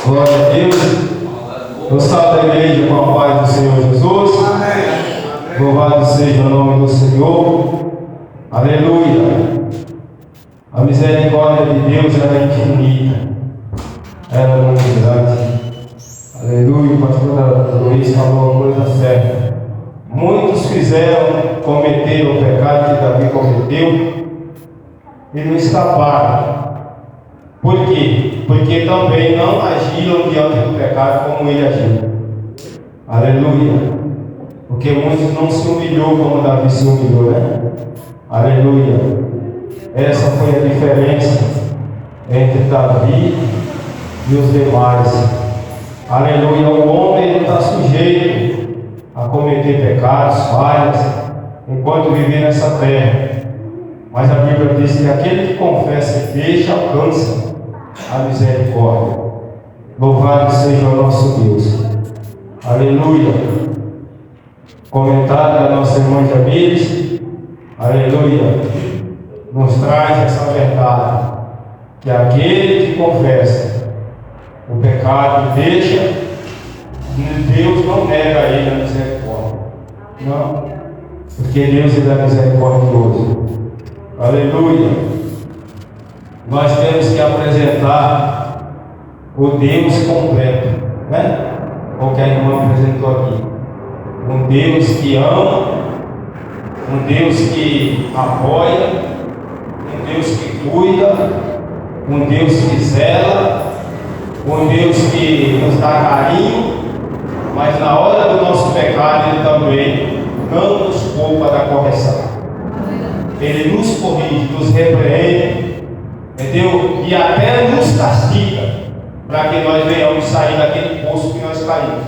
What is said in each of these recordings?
Glória a Deus. Eu salve a igreja com a paz do Senhor Jesus. Louvado seja o nome do Senhor. Aleluia. A misericórdia de Deus era infinita. Era muito grande. Aleluia. O pastor Luiz falou a coisa certa. Muitos cometeram o pecado que Davi cometeu e não escaparam. Por quê? Porque também não agiram diante do pecado como ele agiu. Aleluia. Porque muitos não se humilhou como Davi se humilhou, né? Aleluia. Essa foi a diferença entre Davi e os demais. Aleluia. O homem está sujeito a cometer pecados, falhas, enquanto viver nessa terra. Mas a Bíblia diz que aquele que confessa e deixa alcança a misericórdia. Louvado seja o nosso Deus. Aleluia. Comentário da nossa irmã Jamires. Aleluia. Nos traz essa verdade. Que aquele que confessa o pecado e deixa, Deus não nega a ele a misericórdia. Não. Porque Deus é misericordioso. Aleluia. Nós temos que apresentar o Deus completo, né? Como que a irmã apresentou aqui. Um Deus que ama, um Deus que apoia, um Deus que cuida, um Deus que zela, um Deus que nos dá carinho, mas na hora do nosso pecado Ele também não nos poupa da correção. Ele nos corrige, nos repreende, entendeu? E até nos castiga, para que nós venhamos sair daquele poço que nós caímos.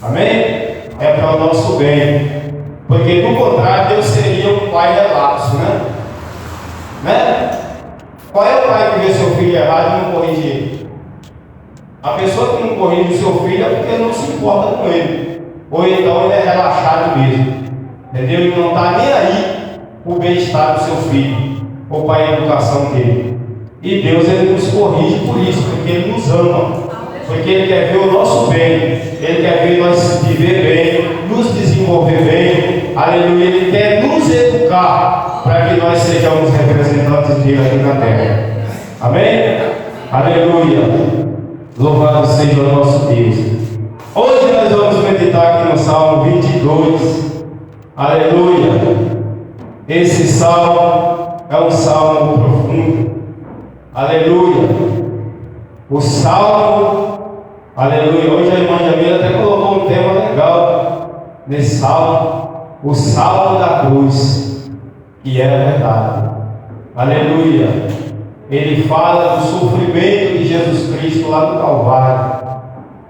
Amém? É para o nosso bem. Porque do contrário, Deus seria um pai relapso, né? Qual é o pai que vê seu filho errado e não corrige ele? A pessoa que não corrige o seu filho é porque não se importa com ele. Ou então ele é relaxado mesmo. Entendeu? Ele não está nem aí o bem-estar do seu filho, ou para a educação dele. E Deus, Ele nos corrige por isso, porque Ele nos ama, porque Ele quer ver o nosso bem, Ele quer ver nós viver bem, nos desenvolver bem. Aleluia. Ele quer nos educar para que nós sejamos representantes dele aqui na terra. Amém? Aleluia. Louvado seja o nosso Deus. Hoje nós vamos meditar aqui no Salmo 22. Aleluia. Esse salmo é um salmo profundo. Aleluia. O salmo, aleluia. Hoje a irmã Jamila até colocou um tema legal nesse salmo. O salmo da cruz, que é a verdade. Aleluia. Ele fala do sofrimento de Jesus Cristo lá no Calvário.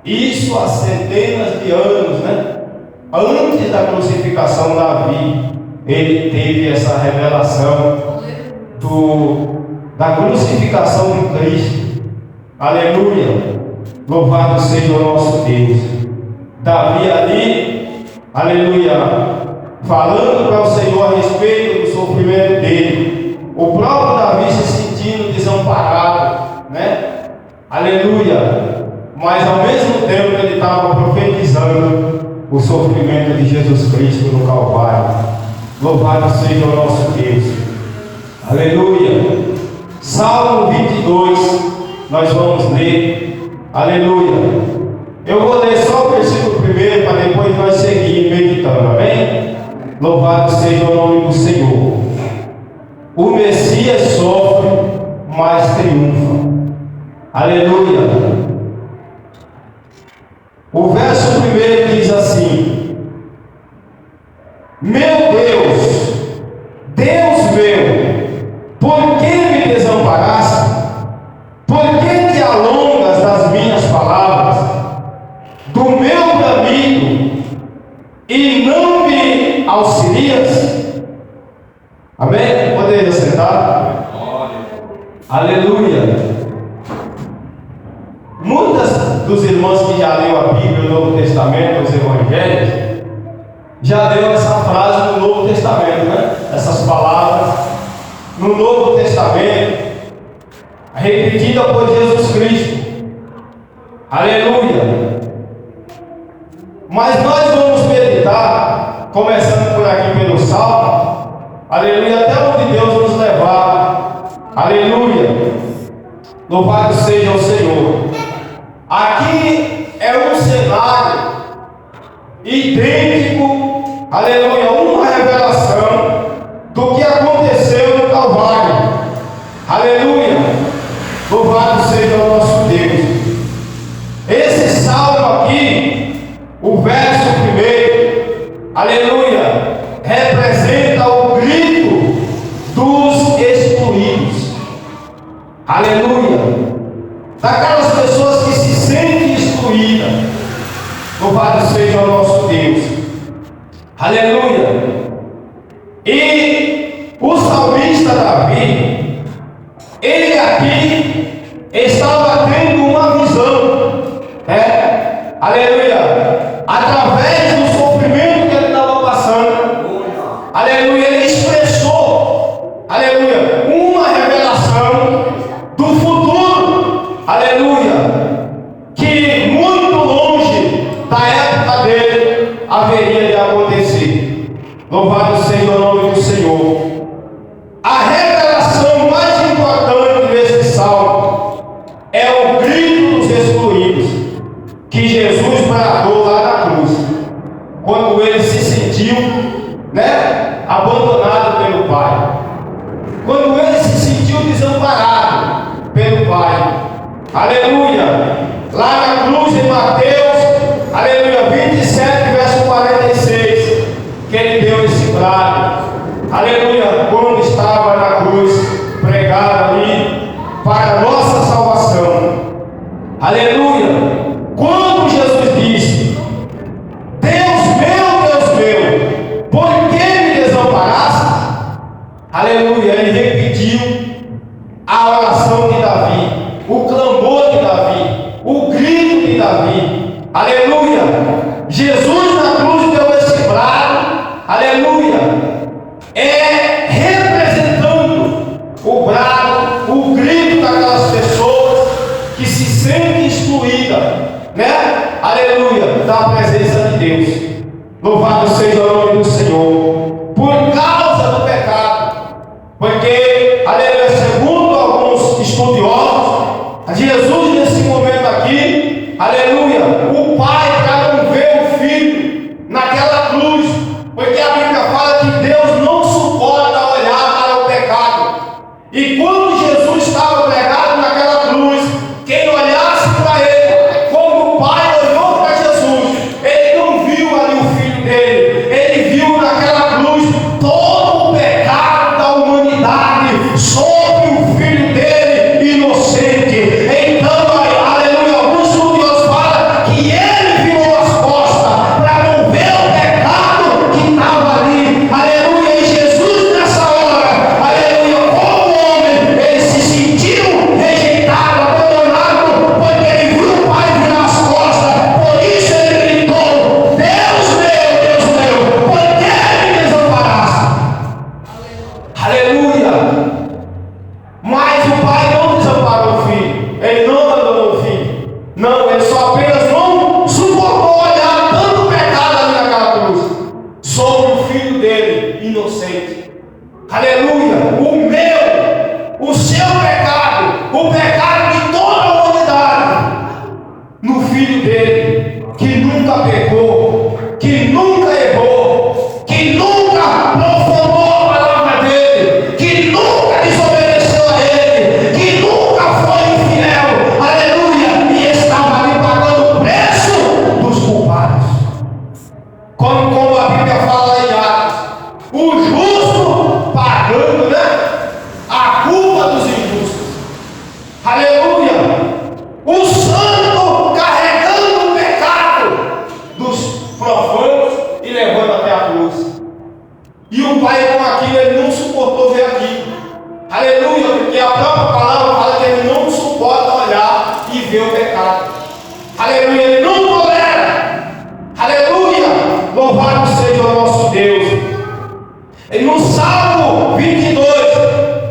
Isso há centenas de anos, né? Antes da crucificação, Davi, ele teve essa revelação da crucificação de Cristo. Aleluia. Louvado seja o nosso Deus. Davi ali, aleluia, falando para o Senhor a respeito do sofrimento dele. O próprio Davi se sentindo desamparado, né? Aleluia. Mas ao mesmo tempo ele estava profetizando o sofrimento de Jesus Cristo no Calvário. Louvado seja o nosso Deus. Aleluia. Salmo 22, nós vamos ler. Aleluia. Eu vou ler só o versículo primeiro, para depois nós seguir meditando, amém? Louvado seja o nome do Senhor. O Messias sofre, mas triunfa. Aleluia. O verso primeiro diz assim: meu Deus, Deus meu, por que me desamparaste? Por que te alongas das minhas palavras, do meu caminho, e não me auxilias? Amém? Poderia sentar? Aleluia. Muitas dos irmãos que já leu a Bíblia, o Novo Testamento, os Evangelhos, já leu essa frase no Novo Testamento, né? Essas palavras no Novo Testamento, repetida por Jesus Cristo. Aleluia. Mas nós vamos meditar, começando por aqui pelo Salmo, aleluia, até onde Deus nos levar. Aleluia. Louvado seja o Senhor. Aqui é um cenário idêntico, aleluia, uma revelação do que aconteceu no Calvário. Aleluia. Louvado seja o nosso Deus. Esse salmo aqui, o verso 1, aleluia, representa o grito dos excluídos. Aleluia. Daquelas pessoas que se sentem excluídas. Louvado seja o nosso Deus. Aleluia. E o salmista Davi, ele aqui estava tendo uma visão. Aleluia. Através do sofrimento que ele estava passando. Aleluia. Ele expressou, aleluia, uma revelação do futuro. Aleluia. Que muito longe da época dele haveria de acontecer. Louvado seja o nome do Senhor. A revelação mais importante desse salmo é o grito dos excluídos que Jesus bradou lá na cruz, quando ele se sentiu, abandonado pelo Pai, quando ele se sentiu desamparado pelo Pai. Aleluia. Lá na cruz em Mateus, aleluia, 27, verso 46, que ele deu esse brado. Aleluia. Quando estava na cruz, pregado ali para a nossa salvação. Aleluia. Quando Jesus disse: Deus meu, por que me desamparaste? Aleluia. Ele repetiu a oração de Davi, o clamor de Davi, o grito de Davi. Aleluia. Jesus na cruz deu esse brado. Aleluia. Representando o brado, o grito daquelas pessoas que se sentem excluídas, aleluia, da presença de Deus. Louvado seja o nome do Senhor, por causa do pecado, porque, aleluia, segundo alguns estudiosos, Jesus nesse momento aqui, aleluia, o Pai para não ver o Filho naquela cruz, porque a Bíblia fala que Deus não suporta olhar para o pecado. E quando Jesus estava pregado naquela cruz, quem olhasse para ele, como o Pai olhou para Jesus, ele não viu ali o Filho dele, ele viu naquela cruz todo o pecado da humanidade sobre o Filho dele inocente. Então, aleluia, alguns estudiosos falam que ele virou as costas para não ver o pecado que estava ali. Aleluia. E Jesus nessa hora, aleluia, como homem, ele se sentiu rejeitado, abandonado, porque ele viu o Pai virar as costas. Por isso ele gritou: Deus meu, por que me desamparaste? Aleluia. Mas o Pai não desamparou o Filho, ele não abandonou o Filho. Não, ele só apenas não suportou olhar tanto pecado ali naquela cruz sobre o Filho dele inocente. Aleluia. O meu, o seu pecado, o pecado de toda a humanidade, no Filho dele, que nunca pecou, que nunca errou, que nunca profanou a palavra dele, que nunca desobedeceu a ele, que nunca foi infiel. Aleluia. E estava ali pagando o preço dos culpados. Como a Bíblia fala em Atos, o justo pagando, a culpa dos injustos. Aleluia. O santo carregando o pecado dos profanos e levando até a cruz. E o Pai, com aquilo, ele não suportou ver aquilo. Aleluia. Porque a própria palavra fala que ele não suporta olhar e ver o pecado. Aleluia. Ele não tolera. Aleluia. Louvado seja o nosso Deus. E no Salmo 22,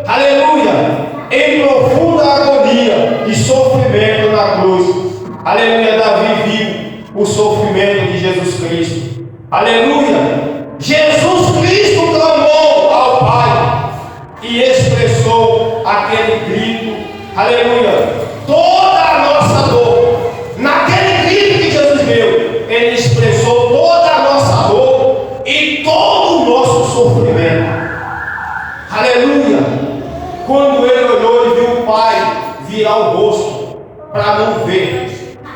aleluia, em profunda agonia e sofrimento na cruz, Aleluia, Davi viu o sofrimento de Jesus Cristo. Aleluia, Jesus Cristo clamou ao Pai e expressou aquele grito. Aleluia, toda a nossa dor, naquele grito que Jesus deu, Ele expressou toda a nossa dor e todo o nosso sofrimento. Aleluia, quando Ele olhou e viu o Pai virar o rosto para não ver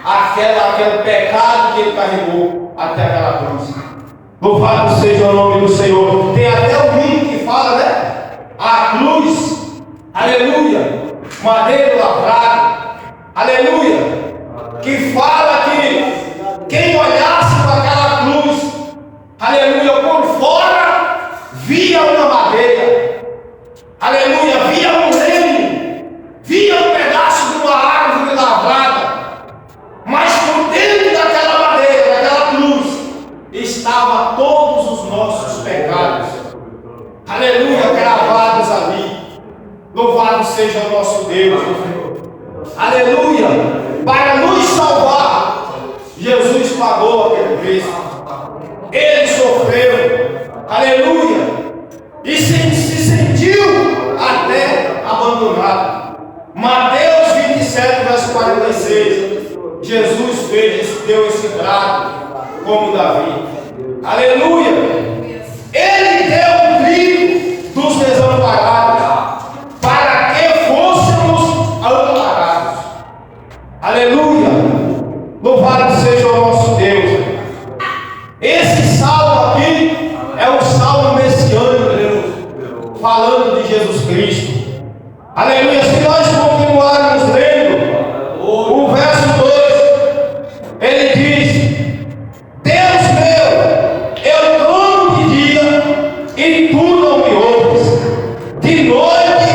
aquele pecado que Ele carregou até aquela cruz. Louvado seja o nome do Senhor. Tem até um hino que fala, né? A cruz, aleluia, madeiro lavrado, aleluia, que fala que quem olhasse para aquela cruz, aleluia, por fora, via uma madeira, aleluia, via um reino, via um pedaço de uma árvore lavrada, mas por dentro daquela madeira, daquela cruz, estava todos os nossos pecados, aleluia, gravados ali. Louvado seja o nosso Deus, aleluia, para nos salvar, Jesus pagou aquele preço, Ele sofreu, aleluia, e se sentiu até abandonado. Mateus 27, verso 46, Jesus deu esse brado como Davi, aleluia, Ele deu um grito dos desamparados, para que fôssemos amparados, aleluia, louvado seja o nosso Deus. Esse salmo aqui é um salmo messiânico, falando de Jesus Cristo, aleluia. Se nós continuarmos lendo o verso 2, ele diz: Deus meu, eu clamo de dia e tu não me ouves, de noite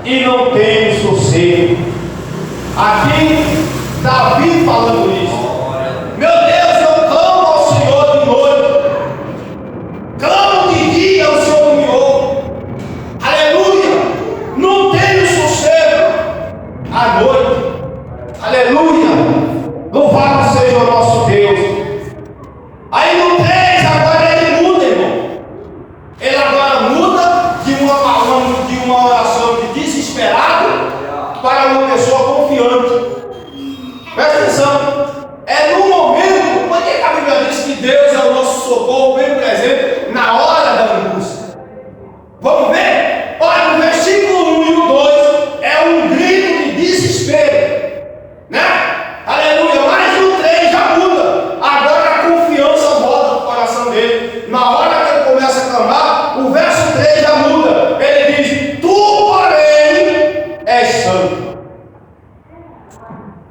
e não tenho sossego. Aqui Davi falando isso. Meu Deus, eu clamo ao Senhor de noite, clamo de dia, o Senhor não me ouve, aleluia, não tenho sossego à noite, aleluia, louvado seja o nosso Deus. Aí no 3, agora ele muda, irmão. Ele agora muda de uma oração de desesperado para uma pessoa confiante. Presta atenção. É no momento, por que a Bíblia diz que Deus é o nosso socorro bem presente na hora da angústia? Vamos ver? Olha, no versículo 1 e o 2 é um grito de desespero, né? Aleluia, mas no 3 já muda. Agora a confiança volta no coração dele. Na hora que ele começa a clamar, o verso 3 já muda. Ele diz: Tu, porém, és santo.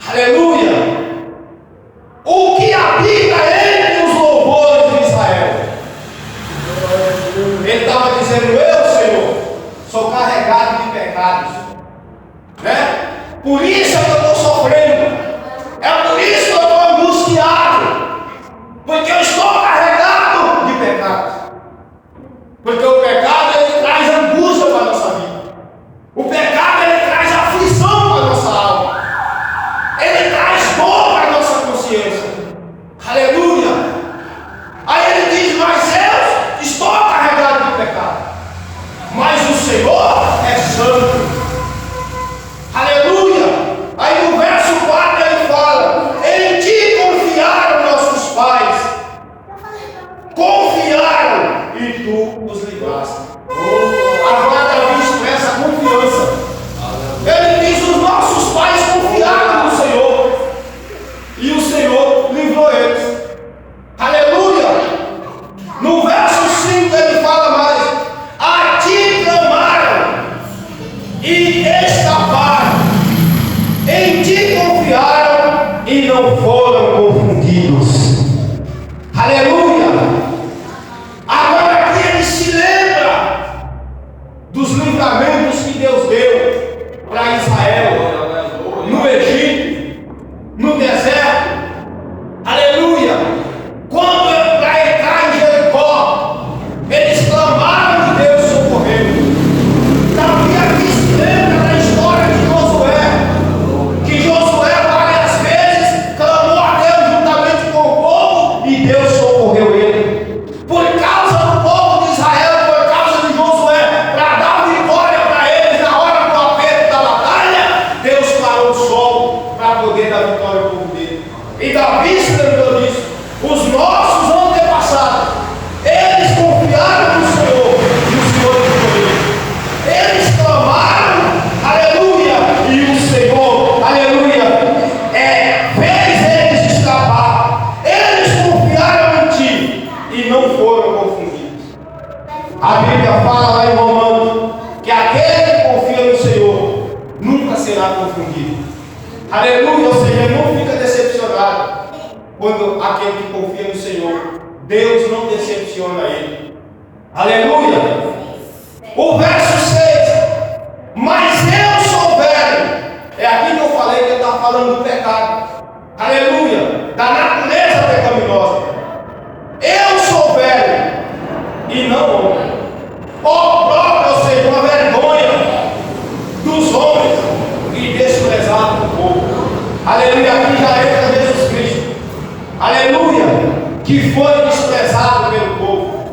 Aleluia. O que habita entre os louvores de Israel. Ele estava dizendo: Eu, Senhor, sou carregado de pecados, né? Por isso é que eu estou sofrendo, é por isso que eu estou angustiado, porque eu estou carregado de pecados, porque o pecado ele traz angústia para a nossa vida, o pecado ele traz aflição para a nossa alma, ele traz poder da vitória ao povo dele. E Davi se lembrou disso. Os nossos antepassados, eles confiaram no Senhor e o Senhor respondeu. Eles clamaram, aleluia, e o Senhor, aleluia, fez eles escapar. Eles confiaram em ti e não foram confundidos. A Bíblia fala lá em Romanos que aquele que confia no Senhor nunca será confundido. Aleluia, ou seja, não fica decepcionado quando aquele que confia no Senhor, Deus não decepciona ele. Aleluia. O verso 6: mas eu sou velho. É aqui que eu falei que ele está falando do pecado. Aleluia. Da natureza pecaminosa. Eu sou velho e não homem. Ó próprio, ou seja, uma vergonha dos homens e desprezado do povo. Aleluia. Aqui já entra Jesus Cristo. Aleluia. Que foi desprezado pelo povo.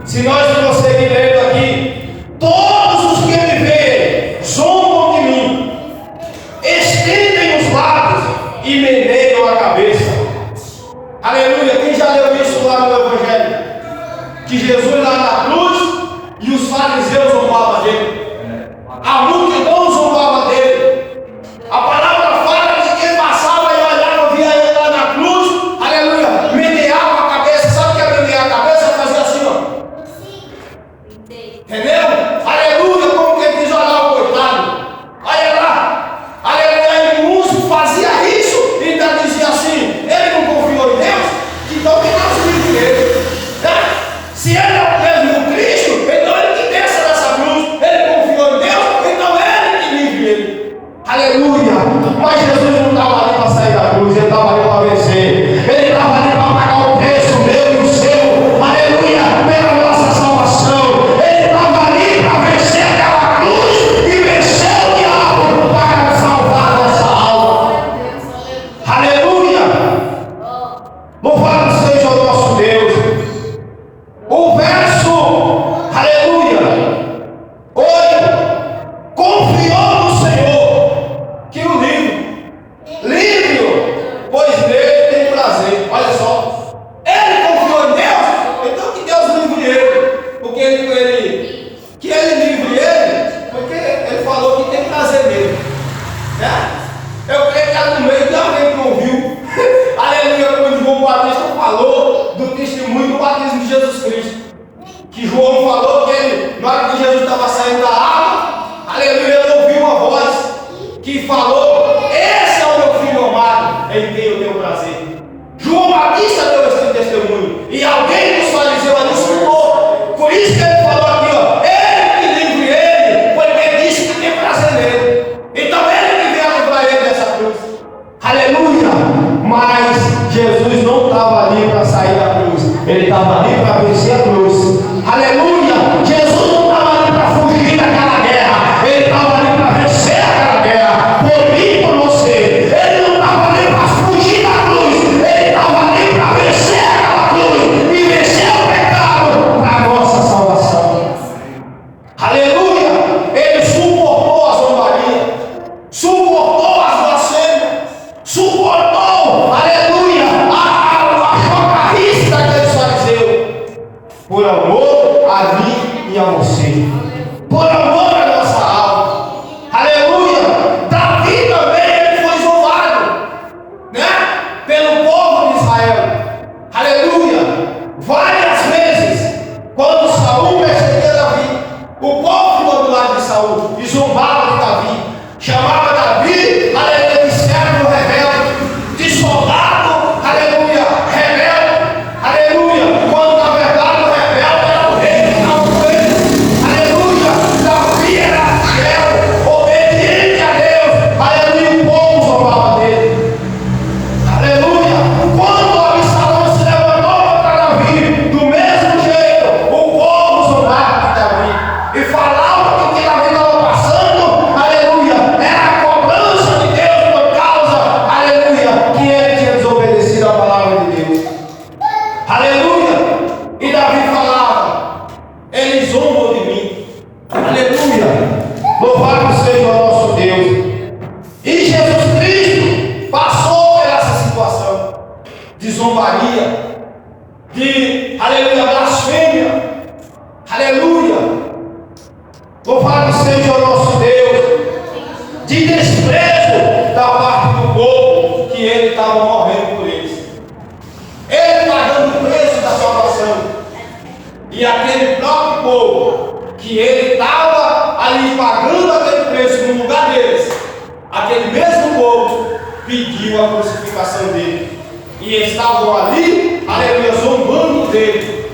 Se nós prosseguir lendo aqui, todos os que me veem zombam de mim, estendem os lábios e meneiam a cabeça. Aleluia. Quem já leu isso lá no Evangelho? Que Jesus lá na cruz e os fariseus zombavam dele. A multidão zombava dele. A palavra fala que quem passava e olhava, via ele lá na cruz, aleluia, meneava a cabeça. Sabe o que é menear a cabeça? Fazia assim, ó. Entendeu? Aleluia, como que diz, olha lá o coitado. Olha lá. Aleluia, e uns fazia isso e ainda dizia assim, ele não confiou em Deus, então que Deus livre ele. Se ele é o mesmo Cristo, então ele que desça dessa cruz. Ele confiou em Deus, então ele que livre ele. Aleluia. Mas Jesus não estava ali para sair da cruz, ele estava ali para vencer. Ele estava ali para pagar o preço meu e o seu. Aleluia, pela nossa salvação. Ele estava ali para vencer aquela cruz e vencer o diabo para salvar a nossa alma. Aleluia. Louvado seja o nosso Deus. O verso, aleluia, 8: confiou no Senhor que o livre-o, pois nele tem prazer. Olha só, ele confiou em Deus, então que Deus livre ele, porque que ele livre ele, porque ele falou que tem prazer nele, né? Eu creio que está no meio de alguém que ouviu, aleluia, quando João Batista falou do testemunho do batismo de Jesus Cristo, que João falou que ele, na hora que Jesus estava saindo da água, aleluia, ele ouviu uma voz que falou: esse é o meu filho amado, em quem eu tenho prazer. João Batista deu esse testemunho, e alguém dos fariseus ali escutou. Por isso que ele falou aqui, ó, ele que livre ele, porque ele disse que tem prazer nele. Então ele que veio livrar ele dessa cruz. Aleluia. Mas Jesus não estava ali para sair da cruz, ele estava ali para vencer a cruz. Aleluia. Jesus não estava ali para fugir daquela guerra, ele estava ali para vencer aquela guerra, por mim e por você. Ele não estava ali para fugir da cruz, ele estava ali para vencer aquela cruz e vencer o pecado para a nossa salvação. Aleluia. Ele suportou a zombaria, suportou as blasfêmias, suportou, aleluia, a chocarrice daqueles fariseus, por amor a zombaria, de, aleluia, blasfêmia, aleluia, louvado seja o nosso Deus, de desprezo da parte do povo, que ele estava morrendo por eles, ele pagando o preço da salvação, e aquele próprio povo, que ele estava ali pagando aquele preço no lugar deles, aquele mesmo povo pediu a crucificação dele, e estavam ali, aleluia, zombando dele,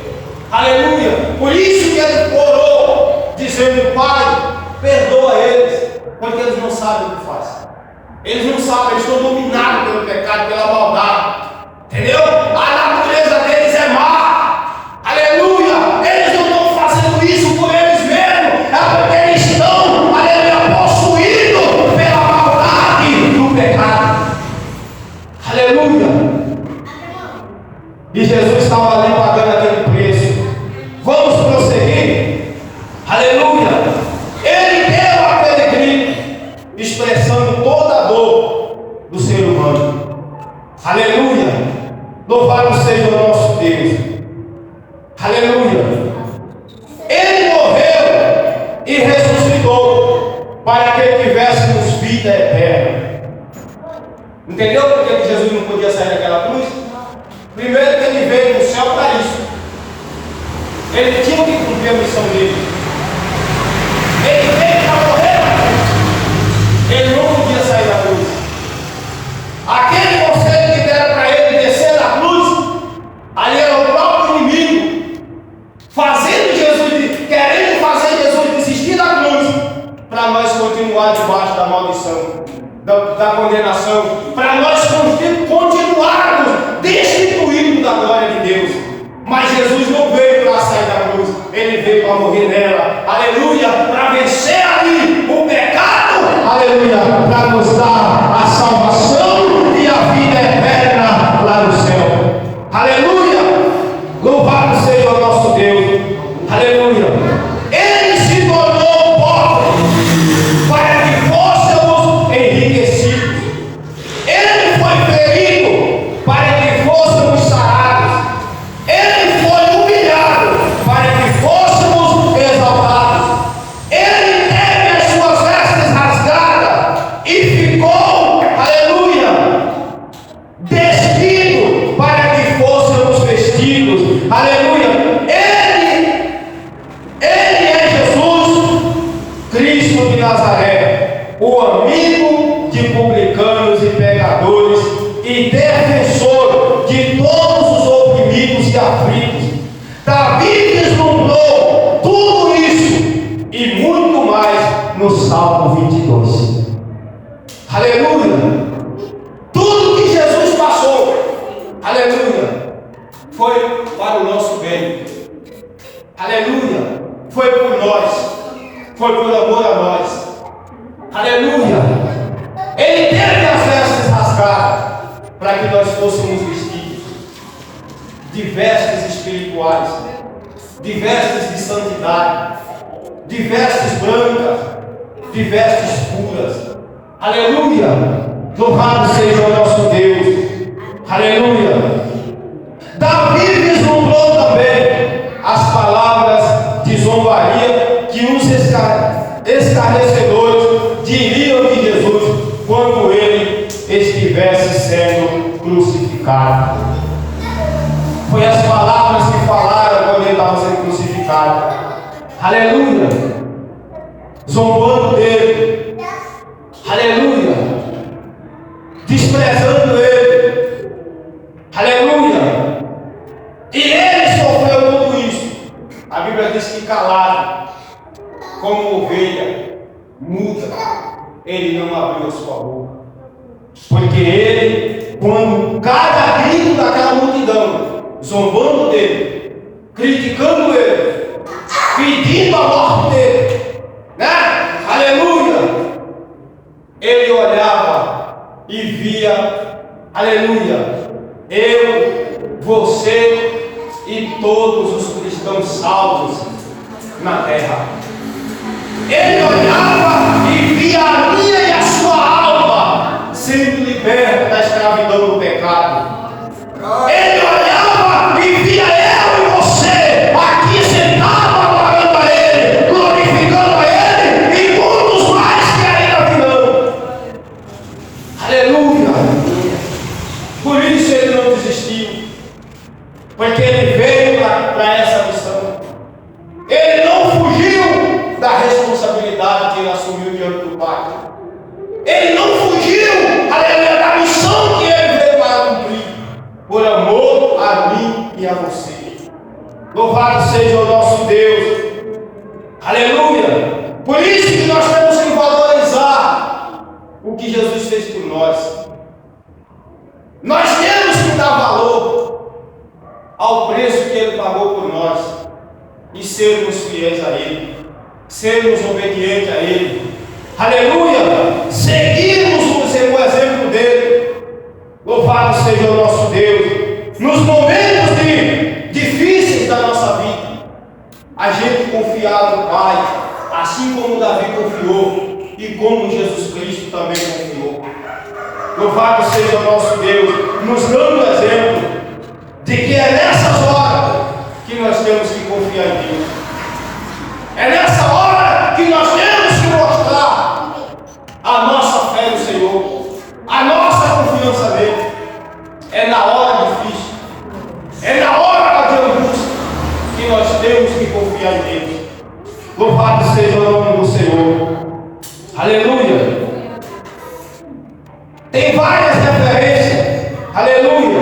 aleluia. Por isso que ele orou, dizendo: Pai, perdoa eles, porque eles não sabem o que fazem, eles não sabem, eles estão dominados pelo pecado, pela maldade, entendeu? A natureza deles é má, aleluia. Eles não estão fazendo isso por eles mesmos, é porque eles estão, aleluia, possuídos pela maldade do pecado, aleluia. E Jesus estava ali pagando aquele preço. Vamos prosseguir, aleluia. Ele deu aquele grito, expressando toda a dor do ser humano, aleluia. Louvado seja o nosso Deus, aleluia. Ele morreu e ressuscitou para que tivéssemos vida eterna. Entendeu por que Jesus não podia sair daquela cruz? Primeiro, que ele veio do céu para isso. Ele tinha que cumprir a missão dele. Ele veio para morrer na cruz. Ele não podia sair da cruz. Aquele conselho que deram para ele descer da cruz, ali era o próprio inimigo, querendo fazer Jesus desistir da cruz, para nós continuar debaixo da maldição, da condenação, para nós continuarmos destituídos da glória de Deus. Mas Jesus não veio para sair da cruz, ele veio para morrer nela, aleluia, para vencer ali o pecado, aleluia, para nos dar a salvação e a vida eterna lá no céu, aleluia. Louvado seja o nosso Deus, aleluia. Ele se tornou pobre para que fôssemos enriquecidos. Ele foi ferido para que fôssemos sarados. Ele foi humilhado para que fôssemos exaltados. Ele teve as suas vestes rasgadas e ficou, aleluia, despido para que fôssemos vestidos, aleluia. Ele é Jesus Cristo de Nazaré, o amigo de publicanos e pecadores e defensor de todos os oprimidos e aflitos. Davi vislumbrou tudo isso e muito mais no Salmo 22. Aleluia. Tudo que Jesus passou, aleluia, foi para o nosso bem, aleluia, foi por nós, foi por amor a nós, aleluia. Ele teve as vestes rasgadas para que nós fôssemos vestidos de vestes espirituais, de vestes de santidade, de vestes brancas, de vestes puras, aleluia. Louvado seja o nosso Deus, aleluia. Davi vislumbrou também as palavras de zombaria que os escarnecedores diriam de Jesus quando ele estivesse sendo crucificado. Foi as palavras que falaram quando ele estava sendo crucificado, aleluia, zombando dele, aleluia, desprezando ele, aleluia. E ele sofreu tudo isso. A Bíblia diz que calado, como ovelha muda, ele não abriu a sua boca, porque ele, quando cada grito daquela multidão, zombando dele, criticando ele, pedindo a morte dele, né? Aleluia, ele olhava e via, aleluia, eu, você e todos os cristãos salvos na terra. Ele olhava e via a minha e a sua alma sendo liberta da escravidão do pecado. Ele olhava e via eu e você aqui sentado adorando a Ele, glorificando a Ele e muitos mais que ainda virão. Aleluia! Por isso Ele não desistiu, porque Ele veio para essa missão. Ele não fugiu da responsabilidade que Ele assumiu diante do Pai. Ele não fugiu, aleluia, da missão que Ele veio para cumprir, por amor a mim e a você. Louvado seja o nosso Deus. Aleluia. Por isso que nós temos que valorizar o que Jesus fez por nós. Nós temos que dar valor ao preço que Ele pagou por nós e sermos fiéis a Ele, sermos obedientes a Ele. Aleluia! Seguirmos o exemplo dele. Louvado seja o nosso Deus. Nos momentos difíceis da nossa vida, a gente confiar no Pai, assim como Davi confiou e como Jesus Cristo também confiou. Louvado seja o nosso Deus, nos dando o exemplo de que é nessas horas que nós temos que confiar em Deus. É nessa hora que nós temos que mostrar a nossa fé no Senhor, a nossa confiança nele. É na hora difícil, é na hora de angústia que nós temos que confiar em Deus. Louvado seja o nome do Senhor. Aleluia. Tem várias referências. Aleluia.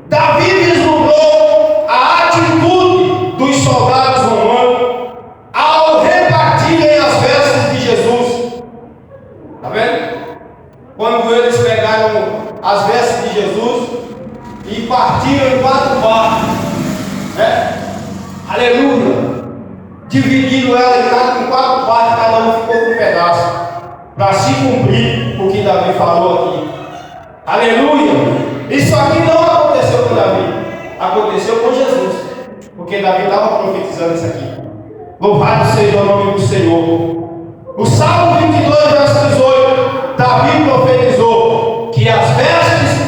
Davi vislumbrou a atitude dos soldados romanos ao repartirem as vestes de Jesus. Está vendo? Quando eles pegaram as vestes de Jesus e partiram em 4 partes, né? Aleluia. Dividiram ela em 4 partes, cada um ficou com um pedaço, para se cumprir o que Davi falou aqui. Aleluia. Isso aqui não aconteceu com Davi, aconteceu com Jesus, porque Davi estava profetizando isso aqui. Louvado seja o nome do Senhor. O Salmo 22, verso 18, Davi profetizou que as vestes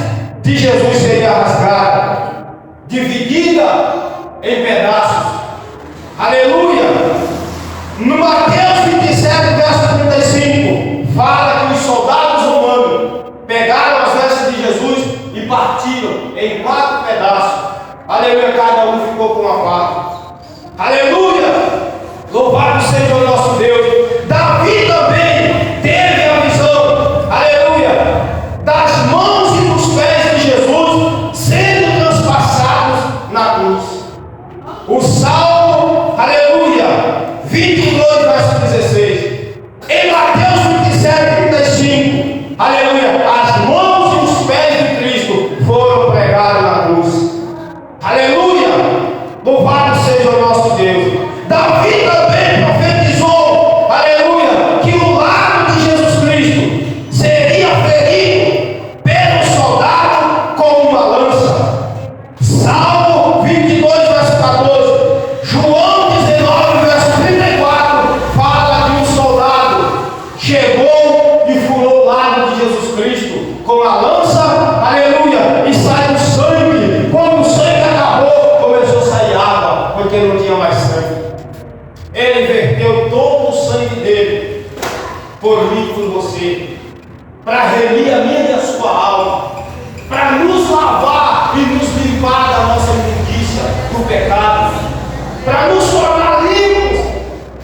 de Jesus seriam rasgadas, dividida em pedaços. Aleluia. No Mateus 27, verso 35, fala que os soldados romanos pegaram as vestes de Jesus e partiram em 4 pedaços. Aleluia, cada um ficou com uma parte. Aleluia. Louvado seja o nosso Deus. Davi também teve a visão, aleluia, das mãos e dos pés de Jesus sendo transpassados na cruz. O Salmo, aleluia, 22, verso 16. Em Mateus 27, 35, aleluia, as mãos e os pés de Cristo foram pregados na cruz. Aleluia. Louvado seja o nosso Deus. Davi também profetizou, aleluia, que o lado de Jesus Cristo seria ferido pelo soldado com uma lança. Salmo 22, verso 14. João 19, verso 34 fala que um soldado chegou e furou o lado de Jesus Cristo com a lança, aleluia, e saiu sangue. Quando o sangue acabou, começou a sair água, porque não tinha mais sangue. Ele verteu todo o sangue dele por mim e por você, para remir a minha e a sua alma, para nos lavar e nos limpar da nossa imundícia, do pecado, para nos tornar limpos.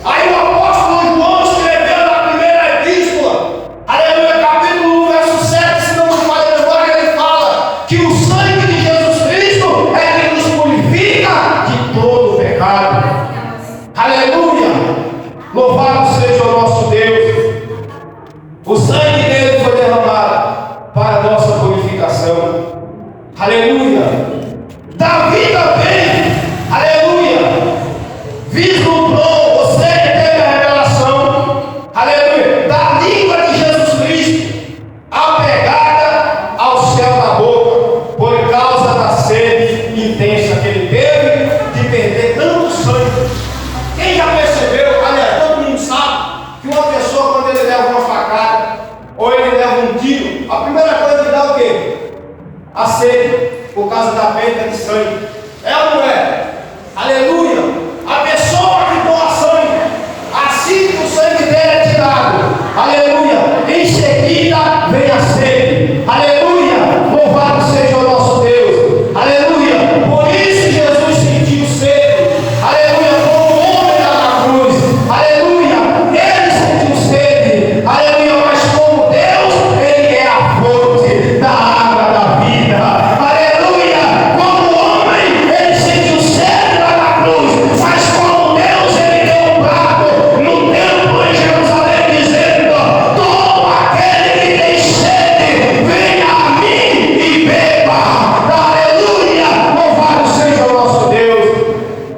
Aí o apóstolo João escreveu na primeira epístola, aleluia, capítulo 1, verso 7, se não me falha a memória, ele fala que o sangue de Jesus Cristo é que nos purifica de todo o pecado. Aleluia! Louvado seja o nosso Deus. O sangue dele foi derramado para a nossa purificação. Aleluia! Davi também, aleluia, vislumbrou, você que teve a revelação, aleluia, da língua de Jesus Cristo, apegada ao céu da boca, por causa da sede intensa que ele teve de perder tanto sangue. Quem já percebeu, aliás, todo mundo sabe, que uma pessoa, quando ele leva uma facada, ou ele leva um tiro, a primeira coisa que dá é o quê? A sede. por causa da perda de sangue. É ou não é? Aleluia! A pessoa que doa sangue, assim que o sangue dele é tirado, aleluia, em seguida vem a sede. Aleluia! Louvado seja o nosso Deus. Aleluia! Por isso Jesus sentiu sede. Aleluia! Como o homem lá na cruz. Aleluia! Ele sentiu sede. Aleluia! Mas como Deus, ele é a fonte da água da vida. Aleluia! Como homem, ele sentiu sede lá na cruz. Mas como Deus, ele deu um prato no templo em Jerusalém, dizendo: todo aquele que tem sede, venha a mim e beba. Aleluia! Louvado seja o nosso Deus.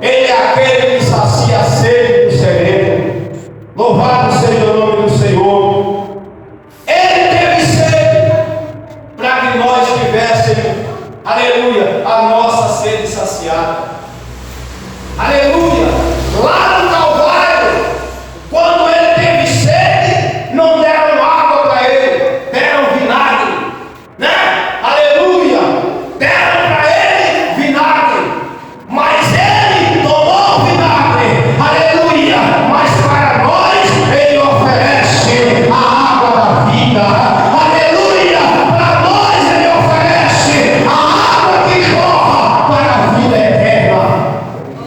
Ele é aquele que sacia a sede do sereno. Louvado seja o nome do Senhor. Ele teve sede para que nós tivéssemos, aleluia, a nossa sede saciada. Aleluia! Lá no Calvário, quando ele teve sede, não deram água para ele, deram vinagre, né? Aleluia! Deram para ele vinagre, mas ele tomou vinagre, aleluia! Mas para nós ele oferece a água da vida, aleluia! Para nós ele oferece a água que jorra para a vida eterna.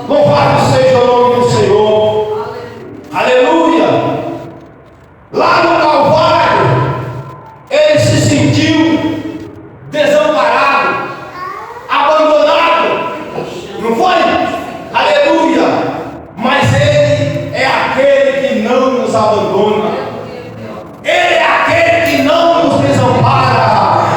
Louvado seja o nome do Senhor. Aleluia. Lá no Calvário, ele se sentiu desamparado, abandonado. Não foi? Aleluia. Mas ele é aquele que não nos abandona. Ele é aquele que não nos desampara.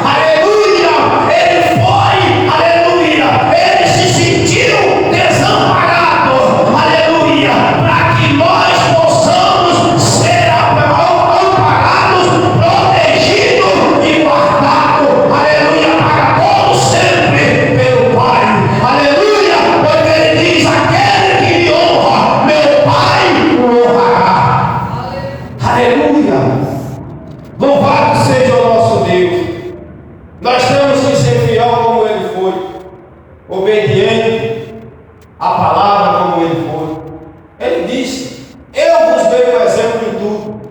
Aleluia. Ele foi, aleluia. Ele se sentiu desamparado. Aleluia. Para que nós possamos ser amparados, protegidos e guardados. Aleluia. Para todo sempre pelo Pai. Aleluia. Porque ele diz: aquele que me honra, meu Pai o honrará. Aleluia. Louvado seja o nosso Deus. Nós temos que ser fiel como ele foi, obediente à palavra como ele foi. Ele disse: eu vos dei o exemplo em tudo,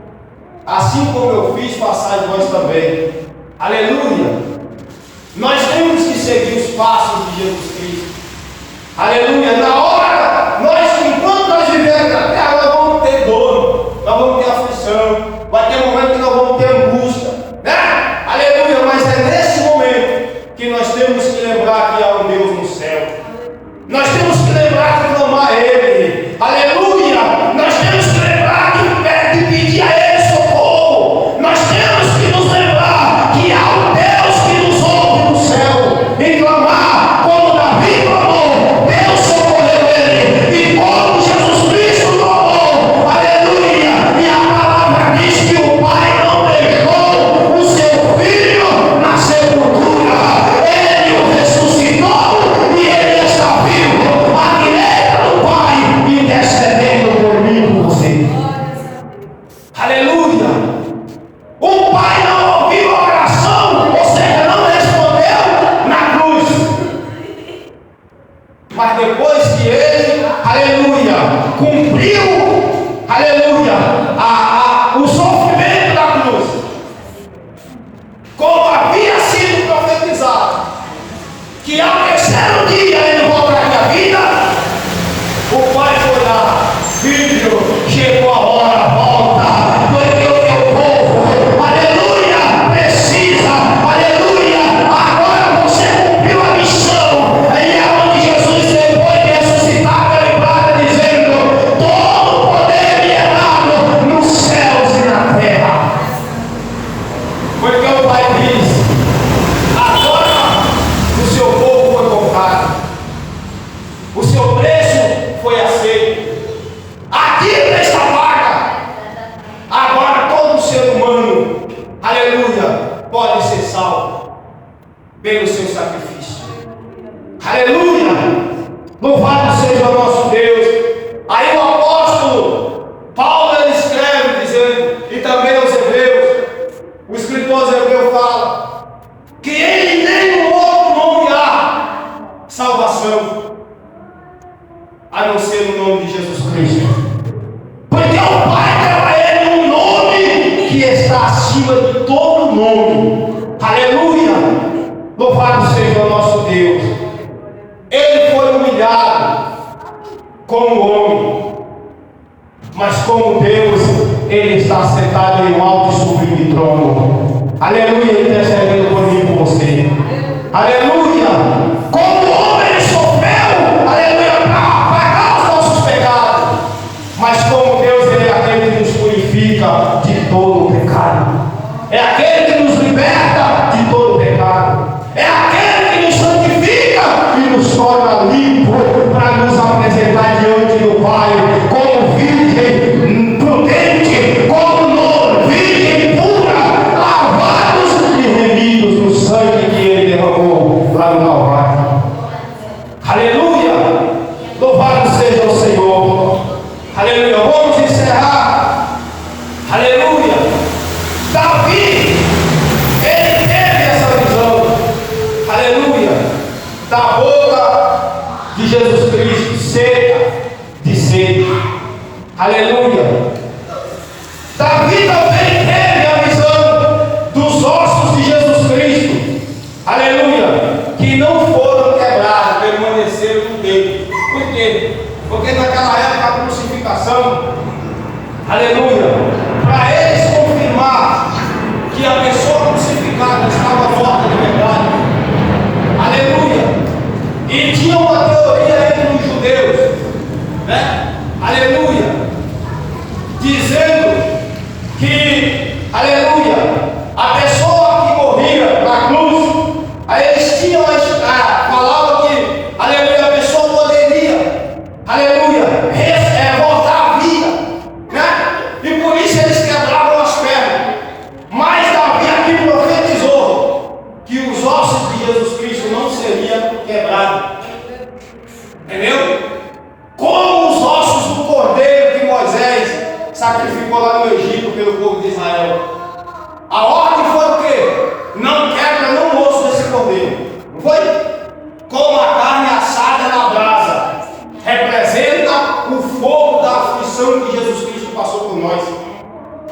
assim como eu fiz, façais vós também. Aleluia. Nós temos que seguir os passos de Jesus Cristo. Aleluia. Na hora, enquanto nós vivemos na terra, nós vamos ter dor, nós vamos ter aflição, vai ter momento que nós vamos ter angústia, né? Aleluia. Mas é nesse momento que nós temos que lembrar que há um Deus no céu. Nós temos que lembrar de clamar a Ele. Aleluia. Nós temos que lembrar de pedir a Ele socorro. Nós temos que nos lembrar que há um Deus que nos ouve no céu e clamar como Davi clamou. Deus socorreu ele. E como Jesus Cristo clamou. Aleluia. E a palavra diz que o Pai não deixou o seu filho na sepultura. Ele o ressuscitou e ele está vivo à direita do Pai, intercedendo por mim e por você. Aleluia. O Pai não ouviu a oração, ou seja, não respondeu na cruz. Mas depois que ele, aleluia, cumpriu, aleluia, o sofrimento da cruz, como havia sido profetizado, que ao terceiro dia ele voltaria à vida, o Pai foi lá: filho, chegou a hora, volta, porque o teu povo, aleluia, precisa, aleluia, agora você cumpriu a missão. E é onde Jesus, depois de ressuscitar, ele para dizendo: todo o poder me é dado nos céus e na terra. Porque o Pai diz: agora o seu povo foi comprado, o seu preço foi aceito, a dívida está paga. Agora todo ser humano, aleluia, pode ser salvo pelo seu sacrifício. Aleluia. Louvado seja o nosso Deus. Aí o apóstolo Paulo, ele escreve dizendo, e também aos Hebreus, o escritor aos Hebreus fala que em nenhum outro nome há seja o nosso Deus. Ele foi humilhado como homem, mas como Deus, Ele está sentado em um alto e sublime trono. Aleluia, intercedendo por mim e por você. Aleluia. Como homem Ele sofreu, aleluia, para pagar os nossos pecados. Mas como Deus, Ele é aquele que nos purifica de todo o pecado. É aquele que nos liberta de todo o pecado. É aquele que nos santifica e nos torna limpos para nos apresentar diante do Pai como virgem prudente, como virgem pura, lavados e remidos no sangue que Ele derramou lá no Calvário. Aleluia! Louvado seja o Senhor. Aleluia! Vamos encerrar. Aleluia! Davi, ele teve essa visão. Aleluia! Da boca de Jesus Cristo, seca de sede. Aleluia! Davi também teve a visão dos ossos de Jesus Cristo. Aleluia! Que não foram quebrados, permaneceram no meio. Por quê? Porque naquela época a crucificação, aleluia, para eles confirmar que a pessoa crucificada estava morta de verdade. Aleluia! E tinha uma teoria entre os judeus, né? Aleluia! Dizendo que, aleluia, a pessoa que morria na cruz, aí eles tinham falavam que, aleluia, a pessoa poderia, aleluia, voltar à vida, né? E por isso eles quebravam as pernas. Mas Davi aqui profetizou que os ossos de Jesus Cristo não seriam quebrados. Entendeu? Como os ossos do cordeiro que Moisés sacrificou lá no Egito pelo povo de Israel. A ordem foi o quê? Não quebra nenhum osso desse cordeiro. Não foi? Como a carne assada na brasa representa o fogo da aflição que Jesus Cristo passou por nós.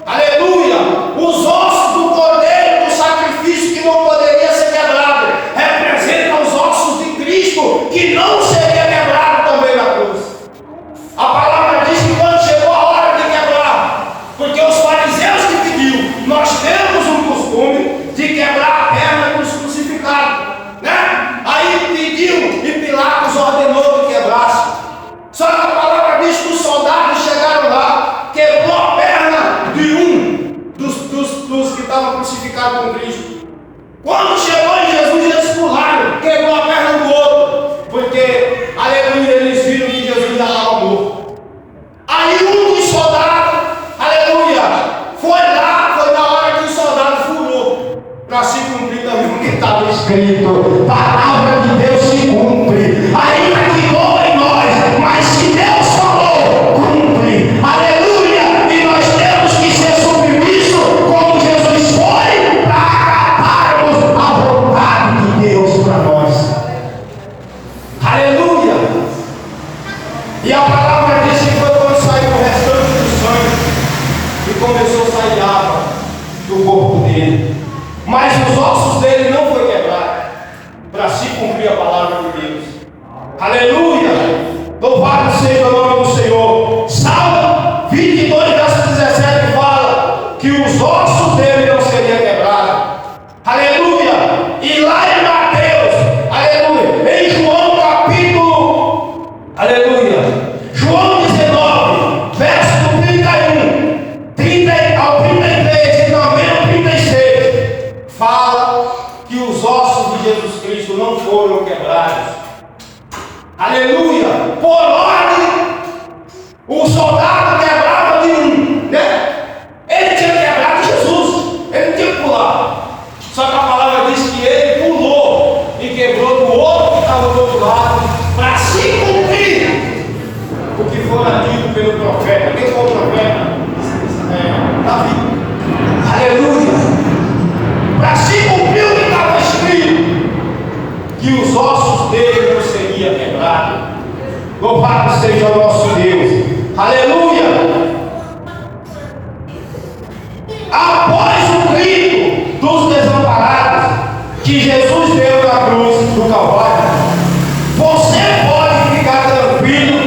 Aleluia! Os ossos do cordeiro do sacrifício que não poderia ser quebrado representam os ossos de Cristo que não seria quebrado também na cruz. A palavra diz que quando chegou a hora de quebrar, porque os fariseus que pediu, nós temos um costume de quebrar a perna dos crucificados, né? Aí pediu e Pilatos ordenou que quebrasse. Só que a palavra diz que os soldados chegaram lá, quebrou a perna de um dos que estavam crucificados com Cristo. Quando chegou em Jesus, eles pularam, quebrou a perna do outro, porque, aleluia, eles viram que Jesus já estava morto. Aí um dos soldados, aleluia, foi na hora que o soldado furou, para se cumprir também o que estava escrito. Palavra de Deus se cumpre, ainda que doa em nós, mas se Deus falou, cumpre. Aleluia! E nós temos que ser submissos como Jesus foi, para acatarmos a vontade de Deus para nós. Aleluia! E a palavra diz que foi quando saiu o restante do sangue e começou a sair água do corpo dele. Mas os ossos dele não foram quebrados, para se cumprir a palavra de Deus. Aleluia! Louvado seja o nome do Senhor. Salmo 22, verso 17 fala que os ossos dele não seriam quebrados. Aleluia! E lá em Mateus, aleluia, em João capítulo, aleluia, João 19, verso 31 ao 33 e também ao 36, fala que os ossos de Jesus Cristo não foram quebrados. Aleluia! Por ordem, o soldado quebrava de um, né? Ele tinha quebrado Jesus, ele não tinha que pular. Só que a palavra diz que ele pulou e quebrou do outro que estava do outro lado, para se cumprir o que fora dito pelo profeta. Quem foi o profeta? Davi. Aleluia! Para se cumprir o que estava escrito, que os ossos dele não seriam quebrados. Louvado seja o nosso Deus. Aleluia! Após o grito dos desamparados que Jesus deu na cruz, Calvário, você pode ficar tranquilo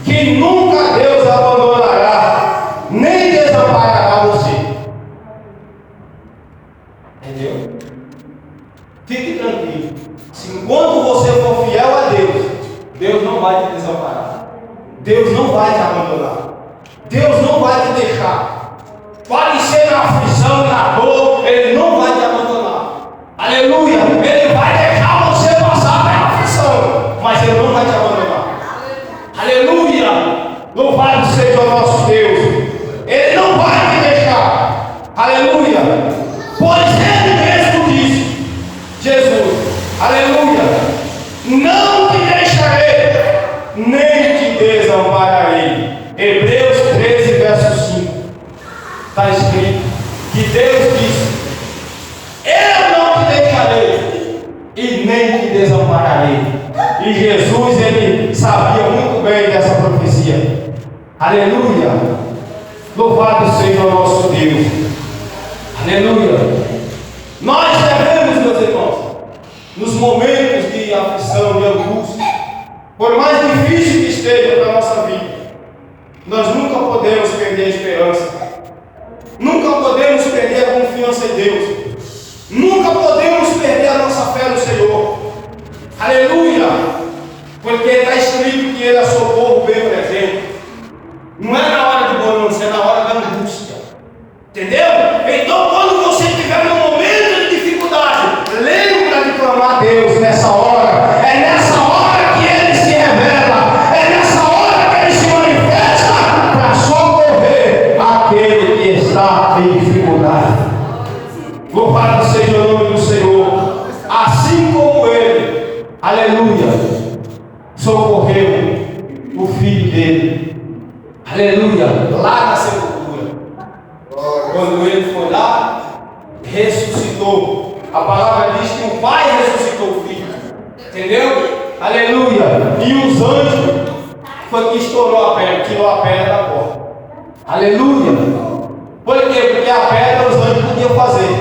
que nunca Deus abandonará, nem desamparará você. Entendeu? Fique tranquilo. Se enquanto você for fiel a Deus, Deus não vai te desamparar. Deus não vai te abandonar. Deus não vai te deixar. Pode ser na aflição, na dor, Ele não vai te abandonar. Aleluia! Ele vai deixar você passar pela aflição, mas Ele não vai te abandonar. Aleluia! Louvado seja o nosso Deus. Ele não vai te deixar. Aleluia! Pois Ele mesmo disse, Jesus, aleluia, não te deixarei, nem te desampararei. Hebreus 13, verso 5, está escrito que Deus disse, eu não te deixarei e nem te desampararei. E Jesus, ele sabia muito bem dessa profecia. Aleluia, louvado seja o nosso Deus. Aleluia. Nós devemos, meus irmãos, nos momentos de aflição, de angústia, por mais difícil que esteja para a nossa vida, nós nunca podemos perder a esperança, nunca podemos perder a confiança em Deus, nunca podemos perder a nossa fé no Senhor. Aleluia! Porque está escrito que Ele é socorro bem presente. Não é na hora de bonança, é na hora da angústia. Entendeu? Então, quando você estiver num momento de dificuldade, lembra de clamar a Deus nessa hora. É nessa hora que Ele se revela. É nessa hora que Ele se manifesta para socorrer aquele que está em dificuldade. Louvado seja o nome do Senhor. Assim como Ele, aleluia, socorreu o filho dele. Aleluia, lá na sepultura. Quando ele foi lá, ressuscitou. A palavra diz que o Pai ressuscitou o Filho. Entendeu? Aleluia. E os anjos foi que estourou a pedra, tirou a pedra da porta. Aleluia. Por quê? Porque a pedra os anjos podiam fazer.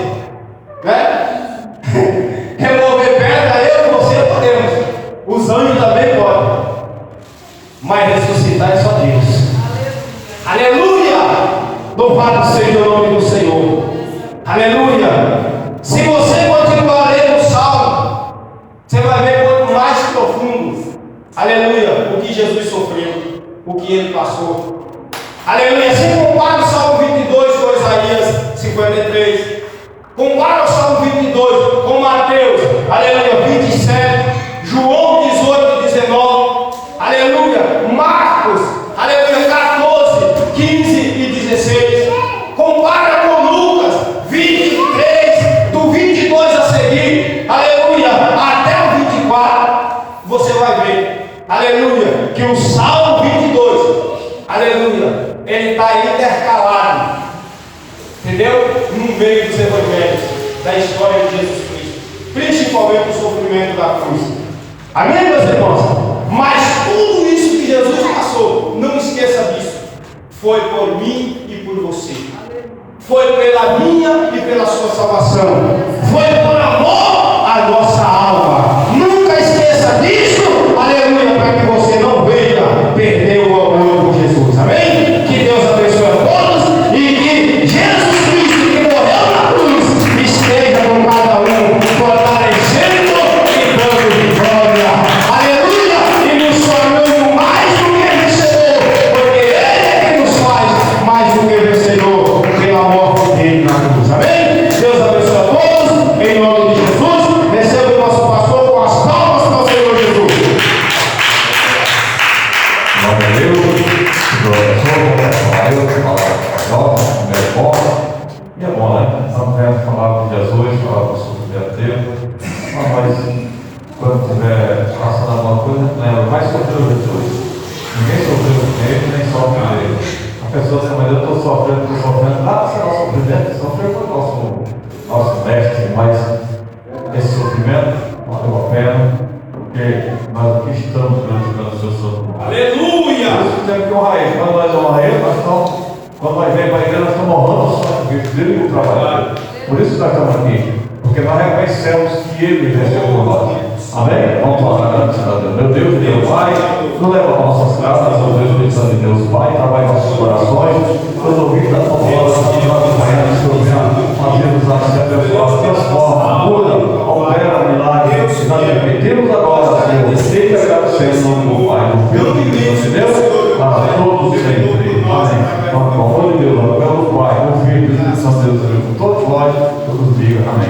Né? Remover pedra, eu e você podemos. Os anjos também podem. Mas ressuscitar é só Deus. Aleluia. Louvado seja o nome do Senhor. Aleluia. Se você continuar lendo o Salmo, você vai ver quanto mais profundo, aleluia, o que Jesus sofreu, o que Ele passou. Aleluia. Se compara o Salmo 22 com Isaías 53, compara o Salmo 22 com Mateus, aleluia, 27, João 18, 19, aleluia, Marcos, aleluia, 14, 15 e 16. Compara com Lucas 23, do 22 a seguir, aleluia, até o 24. Você vai ver, aleluia, que o Salmo 22, aleluia, ele está intercalado, entendeu? No meio dos evangelhos, da história de Jesus Cristo, principalmente o sofrimento da cruz. Amém, meus irmãos? Mas tudo isso que Jesus passou, não esqueça disso, foi por mim e por você. Foi pela minha e pela sua salvação. Foi por amor à nossa alma. Nunca esqueça disso. Aleluia, para que você não venha perder o amor por Jesus. Amém? Que Deus abençoe a todos e que Jesus Cristo, que morreu na cruz, esteja com cada um, fortalecendo e dando vitória. Aleluia! E nos tornando mais do que vencedor, porque Ele é que nos faz mais do que vencedor pela morte dele na cruz. Amém? Deus abençoe a todos, em nome de Jesus. Receba o nosso pastor com as palmas para o Senhor Jesus. Glória a Deus, e é bom, né? Estamos vendo falar de Jesus, falar do sofrimento dele, mas quando estiver passando alguma coisa, lembra, mais sofreu Jesus. Ninguém sofreu com ele, nem sofre com ele. A pessoa diz, mas eu estou sofrendo, nada será sofrimento, sofreu com o nosso mestre, mas esse sofrimento valeu a pena, porque nós aqui estamos praticando o seu sofrimento. Aleluia! Isso tem que honrar ele. Quando nós honramos ele, nós estamos. Quando nós vemos para a igreja, nós estamos honrando o sonho dele e o trabalho dele. Por isso que nós estamos aqui. Porque porque nós reconhecemos que Ele venceu por nós. Amém? Vamos falar antes, meu Deus, meu Pai, não leva as nossas casas, meu Deus, Espírito Santo de Deus, Pai, trabalhe nossos corações, todos ouvidos da tua palavra, que nós venhamos, Senhor, fazemos a ser abençoados, transforma, muda, opera milagre, nós repetimos agora, Senhor, sempre agradecendo no nome do Pai, do Filho e do Espírito de Deus, para todos sempre. Amém. Então, com o amor de Deus, pelo Pai, do Filho e do Espírito Santo de Deus, todos nós, todos digam, amém.